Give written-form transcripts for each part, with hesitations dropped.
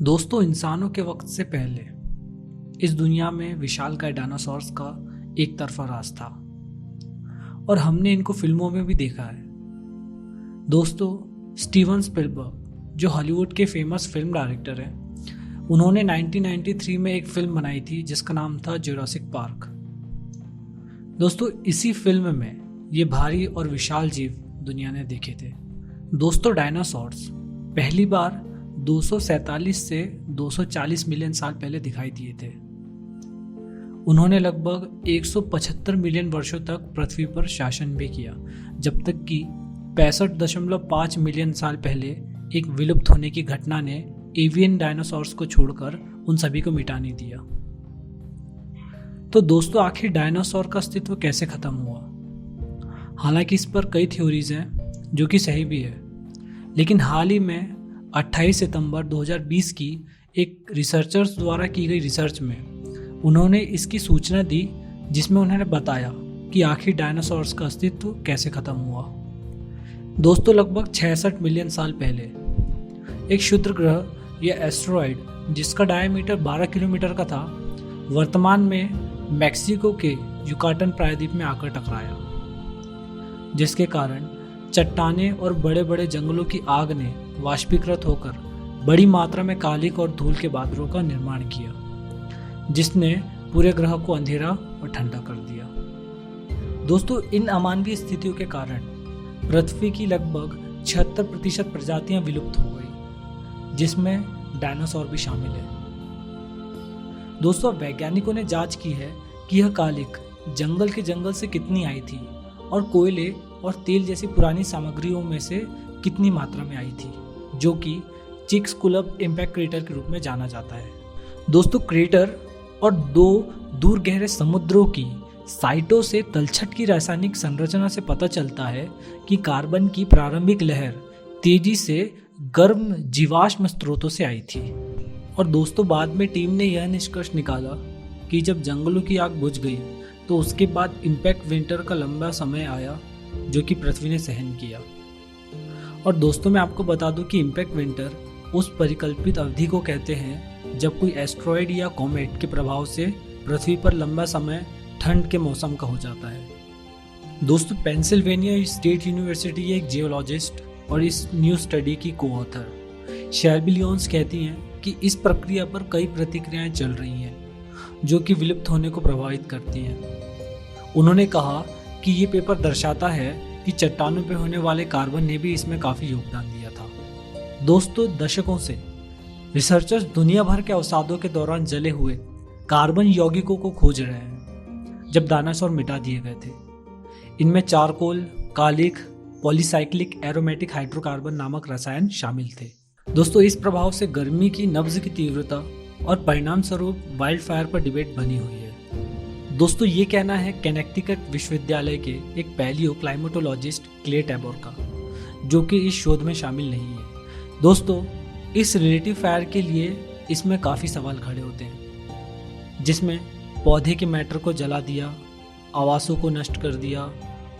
दोस्तों, इंसानों के वक्त से पहले इस दुनिया में विशालकाय डायनासोर्स का एक तरफा राज था और हमने इनको फिल्मों में भी देखा है। दोस्तों, स्टीवन स्पिलबर्ग जो हॉलीवुड के फेमस फिल्म डायरेक्टर हैं, उन्होंने 1993 में एक फिल्म बनाई थी जिसका नाम था जुरासिक पार्क। दोस्तों, इसी फिल्म में ये भारी और विशाल जीव दुनिया ने देखे थे। दोस्तों, डायनासोर्स पहली बार 247 से 240 मिलियन साल पहले दिखाई दिए थे। उन्होंने लगभग 175 मिलियन वर्षों तक पृथ्वी पर शासन भी किया, जब तक कि 65.5 मिलियन साल पहले एक विलुप्त होने की घटना ने एवियन डायनासोर्स को छोड़कर उन सभी को मिटा नहीं दिया। तो दोस्तों, आखिर डायनासोर का अस्तित्व कैसे खत्म हुआ? हालांकि इस पर कई थ्योरीज हैं जो कि सही भी है, लेकिन हाल ही में 28 सितंबर 2020 की एक रिसर्चर्स द्वारा की गई रिसर्च में उन्होंने इसकी सूचना दी, जिसमें उन्होंने बताया कि आखिर डायनासोर्स का अस्तित्व कैसे खत्म हुआ। दोस्तों, लगभग 66 मिलियन साल पहले एक क्षुद्र ग्रह या एस्टेरॉयड जिसका डायमीटर 12 किलोमीटर का था, वर्तमान में मैक्सिको के युकाटन प्रायद्वीप में आकर टकराया, जिसके कारण चट्टानें और बड़े बड़े जंगलों की आग ने वाष्पीकृत होकर बड़ी मात्रा में कालिक और धूल के बादलों का निर्माण किया, जिसने पूरे ग्रह को अंधेरा और ठंडा कर दिया। दोस्तों, इन अमानवीय स्थितियों के कारण पृथ्वी की लगभग 76% प्रजातियां विलुप्त हो गई, जिसमें डायनासोर भी शामिल है। दोस्तों, वैज्ञानिकों ने जांच की है कि यह कालिक जंगल से कितनी आई थी और कोयले और तेल जैसी पुरानी सामग्रियों में से कितनी मात्रा में आई थी, जो कि चिक्सकुलप इम्पैक्ट क्रेटर के रूप में जाना जाता है। दोस्तों, क्रेटर और 2 दूर गहरे समुद्रों की साइटों से तलछट की रासायनिक संरचना से पता चलता है कि कार्बन की प्रारंभिक लहर तेजी से गर्म जीवाश्म स्रोतों से आई थी। और दोस्तों, बाद में टीम ने यह निष्कर्ष निकाला कि जब जंगलों की आग बुझ गई तो उसके बाद इम्पैक्ट विंटर का लंबा समय आया जो कि पृथ्वी ने सहन किया। और दोस्तों, मैं आपको बता दूं कि इम्पैक्ट विंटर उस परिकल्पित अवधि को कहते हैं जब कोई एस्ट्रॉयड या कॉमेट के प्रभाव से पृथ्वी पर लंबा समय ठंड के मौसम का हो जाता है। दोस्तों, पेंसिल्वेनिया स्टेट यूनिवर्सिटी एक जियोलॉजिस्ट और इस न्यू स्टडी की को ऑथर शेल्बी लियोन्स कहती हैं कि इस प्रक्रिया पर कई प्रतिक्रियाएं चल रही हैं जो कि विलुप्त होने को प्रभावित करती हैं। उन्होंने कहा कि ये पेपर दर्शाता है कि चट्टानों पर होने वाले कार्बन ने भी इसमें काफ़ी योगदान दिया था। दोस्तों, दशकों से रिसर्चर्स दुनिया भर के अवसादों के दौरान जले हुए कार्बन यौगिकों को खोज रहे हैं जब डायनासोर मिटा दिए गए थे। इनमें चारकोल, कालिक, पॉलीसाइक्लिक एरोमेटिक हाइड्रोकार्बन नामक रसायन शामिल थे। दोस्तों, इस प्रभाव से गर्मी की नब्ज की तीव्रता और परिणाम स्वरूप वाइल्ड फायर पर डिबेट बनी हुई है। दोस्तों, ये कहना है कनेक्टिकट विश्वविद्यालय के एक पैलियो क्लाइमेटोलॉजिस्ट क्ले टैबोर का, जो कि इस शोध में शामिल नहीं है। दोस्तों, इस रिलेटिव फायर के लिए इसमें काफ़ी सवाल खड़े होते हैं, जिसमें पौधे के मैटर को जला दिया, आवासों को नष्ट कर दिया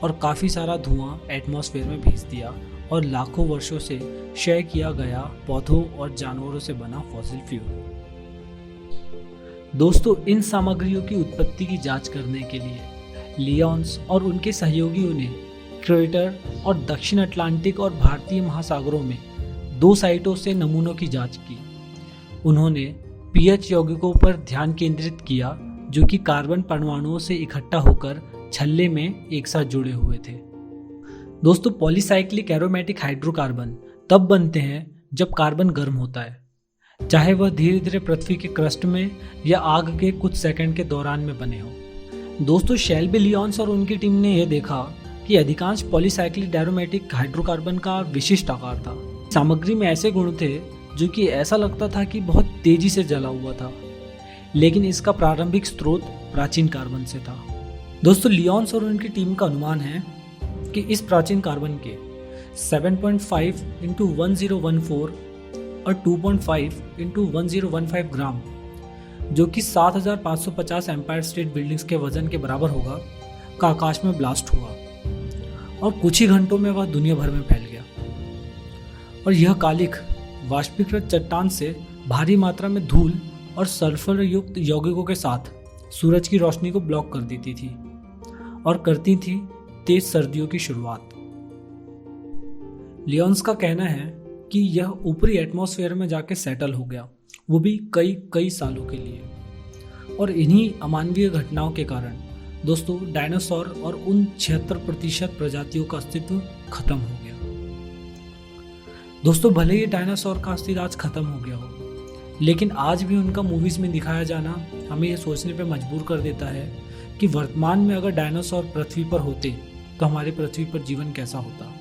और काफ़ी सारा धुआं एटमॉस्फेयर में भेज दिया और लाखों वर्षों से क्षय किया गया पौधों और जानवरों से बना फॉसिल फ्यूल। दोस्तों, इन सामग्रियों की उत्पत्ति की जांच करने के लिए लियोन्स और उनके सहयोगियों ने क्रेटर और दक्षिण अटलांटिक और भारतीय महासागरों में 2 साइटों से नमूनों की जांच की। उन्होंने पीएच यौगिकों पर ध्यान केंद्रित किया जो कि कार्बन परमाणुओं से इकट्ठा होकर छल्ले में एक साथ जुड़े हुए थे। दोस्तों, पॉलीसाइक्लिक एरोमेटिक हाइड्रोकार्बन तब बनते हैं जब कार्बन गर्म होता है, चाहे वह धीरे धीरे पृथ्वी के क्रस्ट में या आग के कुछ सेकंड के दौरान में बने हो। दोस्तों, शेल्बी लियोन्स और उनकी टीम ने यह देखा कि अधिकांश पॉलीसाइक्लिक एरोमेटिक हाइड्रोकार्बन का विशिष्ट आकार था। सामग्री में ऐसे गुण थे जो कि ऐसा लगता था कि बहुत तेजी से जला हुआ था, लेकिन इसका प्रारंभिक स्रोत प्राचीन कार्बन से था। दोस्तों, लियोन्स और उनकी टीम का अनुमान है कि इस प्राचीन कार्बन के 7.5 × 1014 और 2.5 × 1015 ग्राम, जो कि 7550 एम्पायर स्टेट बिल्डिंग्स के वजन के बराबर होगा, का आकाश में ब्लास्ट हुआ और कुछ ही घंटों में वह दुनिया भर में फैल गया। और यह कालिक वाष्पीकृत चट्टान से भारी मात्रा में धूल और सल्फर युक्त यौगिकों के साथ सूरज की रोशनी को ब्लॉक कर देती थी और करती थी तेज सर्दियों की शुरुआत। लियोन्स का कहना है कि यह ऊपरी एटमॉस्फेयर में जाके सेटल हो गया, वो भी कई कई सालों के लिए। और इन्हीं अमानवीय घटनाओं के कारण दोस्तों डायनासोर और उन 76% प्रजातियों का अस्तित्व खत्म हो गया। दोस्तों भले ही डायनासोर का अस्तित्व आज खत्म हो गया हो, लेकिन आज भी उनका मूवीज में दिखाया जाना हमें यह सोचने पे मजबूर कर देता है कि वर्तमान में अगर डायनासोर पृथ्वी पर होते तो हमारे पृथ्वी पर जीवन कैसा होता।